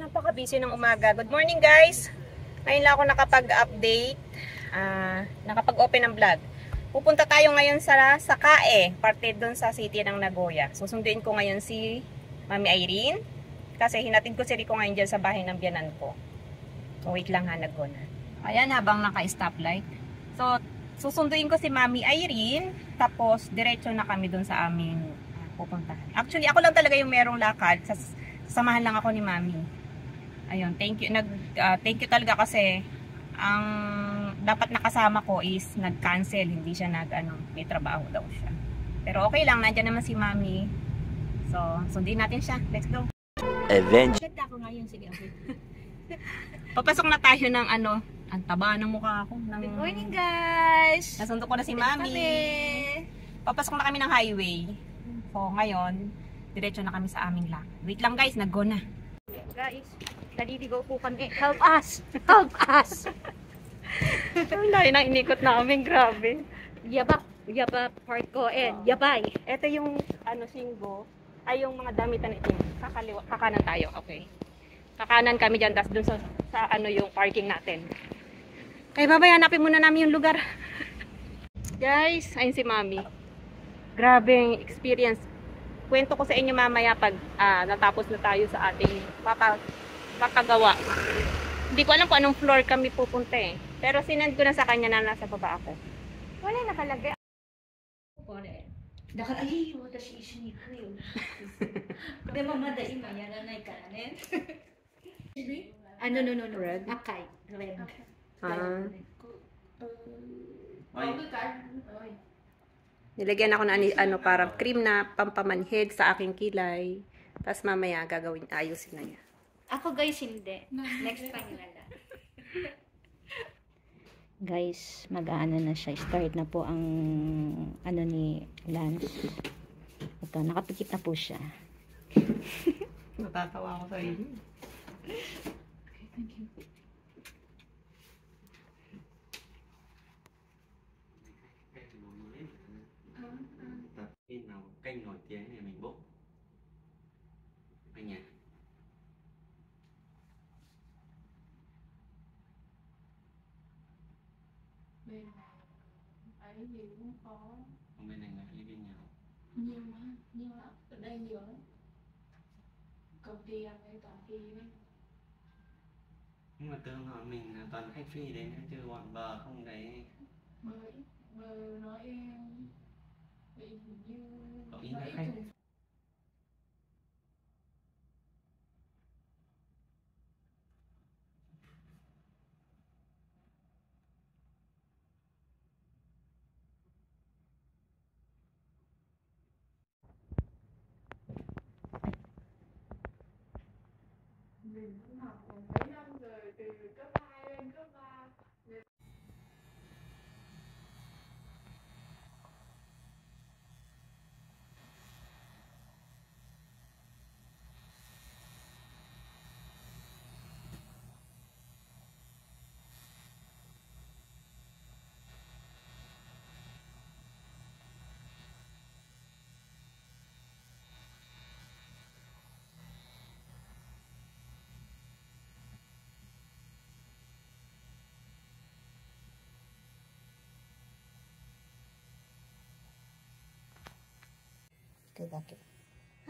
Napaka-busy ng umaga. Good morning guys! Ngayon lang ako nakapag-update, nakapag-open ng vlog. Pupunta tayo ngayon sa Sakae, parte doon sa city ng Nagoya. Susunduin ko ngayon si Mami Irene kasi hinatid ko si Rico ngayon dyan sa bahay ng biyanan ko. So wait lang ha, nag-go-na. Ayan, habang naka-stoplight. So susunduin ko si Mami Irene, tapos diretso na kami doon sa aming pupuntahan. Actually, ako lang talaga yung merong lakad. Samahan lang ako ni Mami. Ayun, thank you. Thank you talaga kasi ang dapat nakasama ko is nag-cancel, hindi siya may trabaho daw siya. Pero okay lang, nandiyan naman si Mami. So, sundin natin siya. Let's go. Eventually. Ganda ko ngayon, sige. Okay. Papasok na tayo ng ang taba ng mukha ko. Good morning guys! Nasundo ko na si Mami. Papasok na kami ng highway. So, ngayon, diretso na kami sa aming lakad. Wait lang guys, nag-go na. Guys, naliligaw po kami. Help us! Help us! Ang layo nang inikot namin, grabe. Yaba part ko and yabay. Ito yung singgo, ay yung mga damitan itim. Kakanan tayo, okay. Kakanan kami dyan, tapos dun sa yung parking natin. Kaya babay, hanapin muna namin yung lugar. Guys, ayun si Mami. Grabe yung experience. Kwento ko sa inyo mamaya pag natapos na tayo sa ating papagawa. Hindi ko alam kung anong floor kami pupunta eh. Pero sinend ko na sa kanya na nasa baba ako. Wala nakalagay. No. Red? Akay. Red. Nilagyan ako na parang cream na pampamanhid sa aking kilay. Tapos mamaya ayusin na niya. Ako guys, hindi. Next time na lang. Guys, mag-aano na siya. Start na po ang ni Lance. Ito, nakapikit na po siya. Natatawa ako sa inyo. Okay, thank you. Khi nào canh nổi tiếng thì mình bốc anh nhỉ. Bên này ấy gì cũng có. Bên này là cái bên nhau Nhiều lắm, ở đây nhiều lắm. Công ty ăn ấy toàn phi đấy. Nhưng mà tưởng hỏi mình là toàn khách phi đấy chứ bọn bờ không đấy. Bờ nói hình như có ý là khách. Mình cũng học mấy năm rồi, từ cấp 2 lên cấp 3.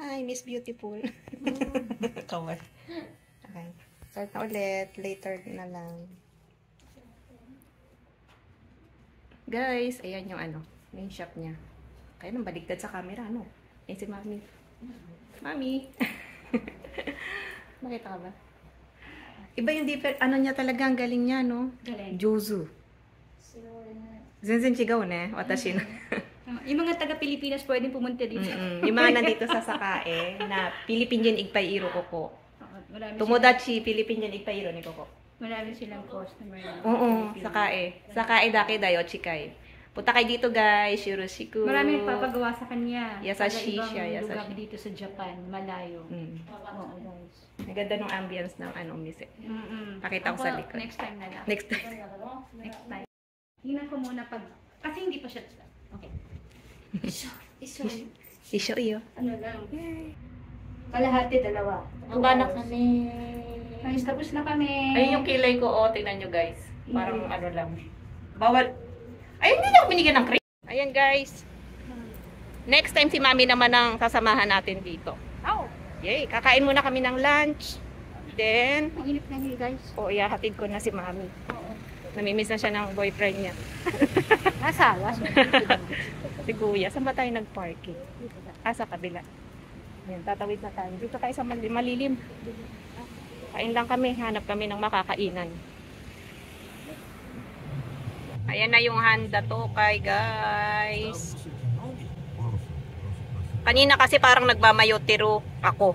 Hi, Miss Beautiful. Kawal. Okay. Start na ulit. Later na lang. Guys, ayan yung main shop niya. Kaya nang baligtad sa camera, Ayan si Mami. Mami! Makita ka ba? Iba yung niya talaga, ang galing niya, Galing. Juzu. Zenzen chigaw ne, watashi na. Yung mga taga-Pilipinas pwedeng pumunta dito. Yung mga nandito sa Sakae na Philippine Igpay Iro ko po. Tomodachi Philippine Igpay Iro ni Koko. Marami silang customer. Oo, Sakae. Sakae dake dayo chikay. Punta kayo dito guys, yoroshiku. Marami nagpapagawa sa kanya. Yasashi siya, Ibang lugar yasashi. dito sa Japan, malayo. Oo, guys. Ang ganda ng ambience ng mise. Pakita ko Ako, sa likod. Next time na lang. Next time. Next time. Tingnan ko muna kasi hindi pa siya. Okay. Isyo iyo. Ano lang. Kalahati, dalawa. Ang banak kami. Guys, tapos na kami. Ayun yung kilay ko, oh. Tingnan nyo, guys. Parang ano lang. Bawal. Ayun, hindi na ako binigyan ng cream. Ayan, guys. Next time si Mami naman ang sasamahan natin dito. Oh. Yay, kakain muna kami ng lunch. Then, Ang inip na niyo, guys. ihahatid ko na si Mami. Namimiss na siya ng boyfriend niya. Asawa. Si Kuya, saan ba tayo nag-parking? Sa kabila. Ayan, tatawid na tayo. Dito tayo sa malilim. Kain lang kami, hanap kami ng makakainan. Ayan na yung handa to kay guys. Kanina kasi parang nagmamayotiro ako.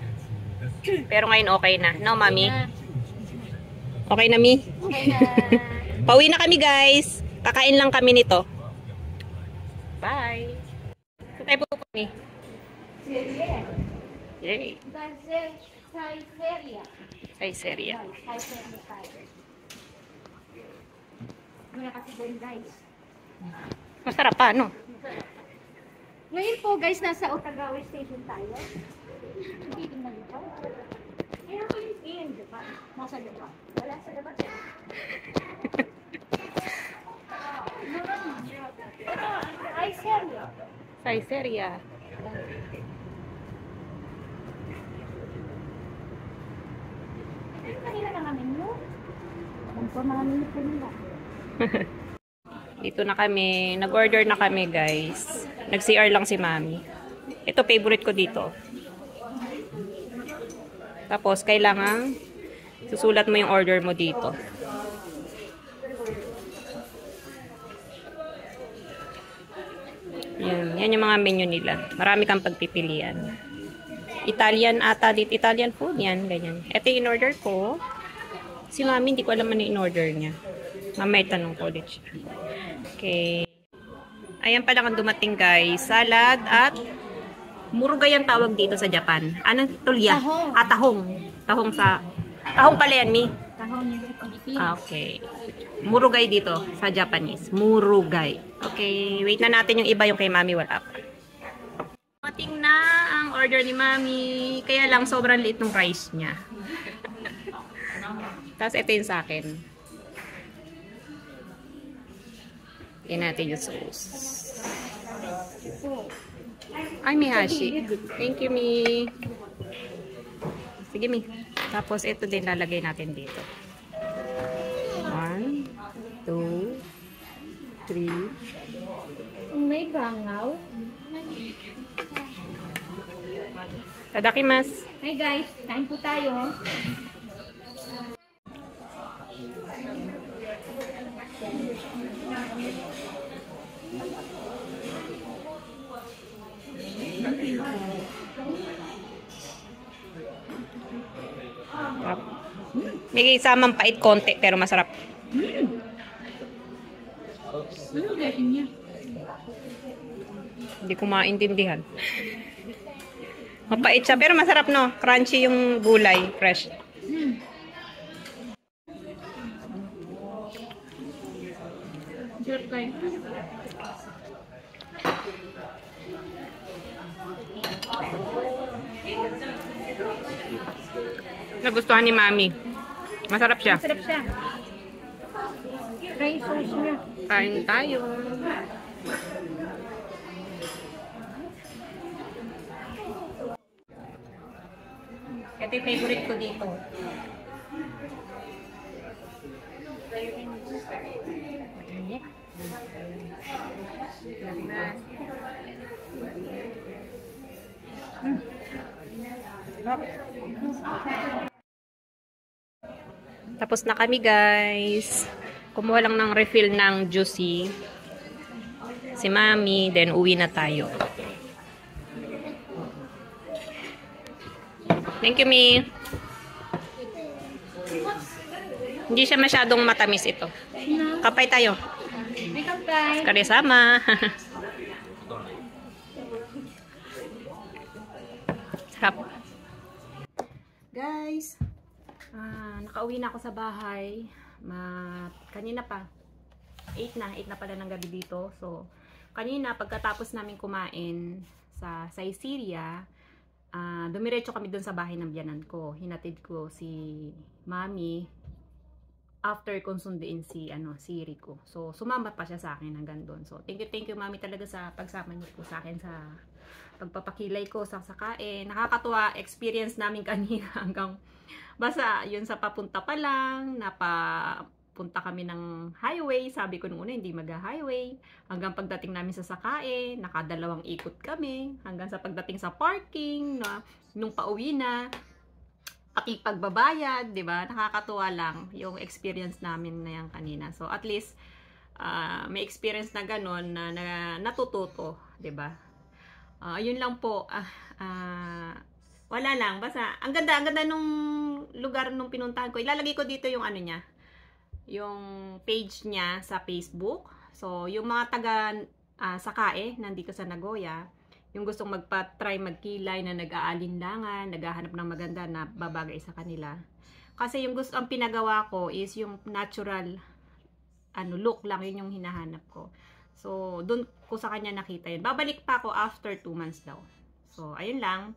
Pero ngayon okay na. No, Mami? Okay na, Mi? Okay na. Pauwi na kami, guys. Kakain lang kami nito. Bye. Saan tayo pupunta, Mi? Yay. Kaiseria. Wala kasi doon, guys. Masarap pa, no? Ngayon po, guys, nasa Otagawa Station tayo. Hindi din ito. Kaya ako yung diba? Nasa diba? Wala sa diba? Ay, seryo. Kaiseria. Kanina na namin yun. Alam ko mga minuto nila. Dito na kami. Nag-order na kami, guys. Nag-CR lang si Mami. Ito, favorite ko dito. Tapos, kailangan susulat mo yung order mo dito. Yan yung mga menu nila. Marami kang pagpipilian. Italian ata dito. Italian food yan. Ganyan. Ito yung in-order ko. Si Mami, hindi ko alam ano yung in-order niya. Mamaya tanong ko ulit siya. Okay. Ayan pala ang dumating, guys. Salad at murugay ang tawag dito sa Japan. Anong tulya? Tahong. Tahong. Tahong sa... Tahong pala yan, Mi. Tahong yung Pilipinas. Okay. Murugay dito sa Japanese. Murugay. Okay. Wait na natin yung iba, yung kay Mami wala pa. Dumating na ang order ni Mami. Kaya lang sobrang liit ng rice niya. Tapos ito yung sa akin. Tignan natin yung sauce. Ay, may hashi. Thank you, Mi. Sige, Mi. Tapos, ito din lalagay natin dito. 1, 2, 3. May bangaw. Tadakimasu. Hi guys, kain po tayo. May isamang pait konti pero masarap. Hindi ko maintindihan. Mapait siya pero masarap, no? Crunchy yung gulay, fresh. Nagustuhan ni Mami. Masarap siya. Masarap siya. Try sauce niya. Kain tayo. Ito yung favorite ko dito. Tapos na kami, guys. Kumuha lang ng refill ng juicy. Si Mami, then uwi na tayo. Thank you, Mi. Hindi siya masyadong matamis ito. Kapay tayo. May kampay. Karisama. Sarap. Guys, nakauwi na ako sa bahay. Kanina pa. 8 na pala ng gabi dito. So, kanina pagkatapos namin kumain, sa Syria, dumiretso kami dun sa bahay ng biyanan ko. Hinatid ko si Mami after kong sunduin si Rico. So, sumama pa siya sa akin hanggang doon. So, thank you Mami talaga sa pagsama niyo po sa akin sa pagpapakilay ko sa sakae. Nakakatuwa experience namin kanina hanggang basta yun sa papunta pa lang, napapunta kami ng highway. Sabi ko nung una hindi mag-highway. Hanggang pagdating namin sa sakae, nakadalawang ikot kami. Hanggang sa pagdating sa parking, nung pauwi na, pati pagbabayad, 'di ba? Nakakatuwa lang yung experience namin na yan kanina. So at least may experience na ganun na natututo, 'di ba? Ayun lang po. Wala lang, basta ang ganda nung lugar nung pinuntahan ko. Ilalagay ko dito yung niya, yung page niya sa Facebook. So yung mga taga Sakae nandito sa Nagoya, yung gustong magpa-try magkilay na nag-aalinlangan, naghahanap ng maganda na babagay sa kanila. Kasi yung ang pinagawa ko is yung natural look lang, yun yung hinahanap ko. So, doon ko sa kanya nakita yun. Babalik pa ako after 2 months daw. So, ayun lang.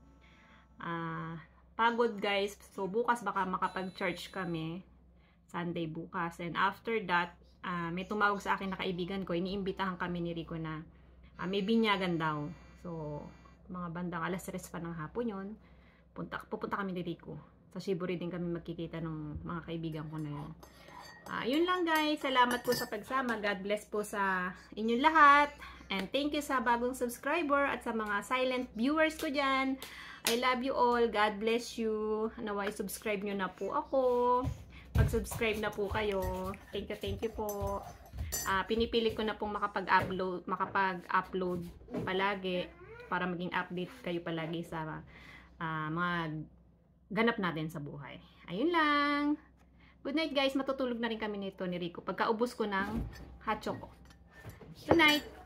Pagod guys. So, bukas baka makapag-church kami. Sunday bukas. And after that, may tumawag sa akin na kaibigan ko. Iniimbitahan kami ni Rico na may binyagan daw. So, mga bandang alas 3 pa ng hapon yun. Pupunta kami ni Rico. Sa Shiburi din kami magkikita ng mga kaibigan ko na yun. Yun lang guys. Salamat po sa pagsama. God bless po sa inyong lahat. And thank you sa bagong subscriber at sa mga silent viewers ko dyan. I love you all. God bless you. Naway subscribe nyo na po ako. Mag-subscribe na po kayo. Thank you po. Pinipilit ko na pong makapag-upload palagi para maging update kayo palagi sa mga ganap natin sa buhay. Ayun lang. Good night guys. Matutulog na rin kami nito ni Rico pagkaubos ko ng hot choco. Good night.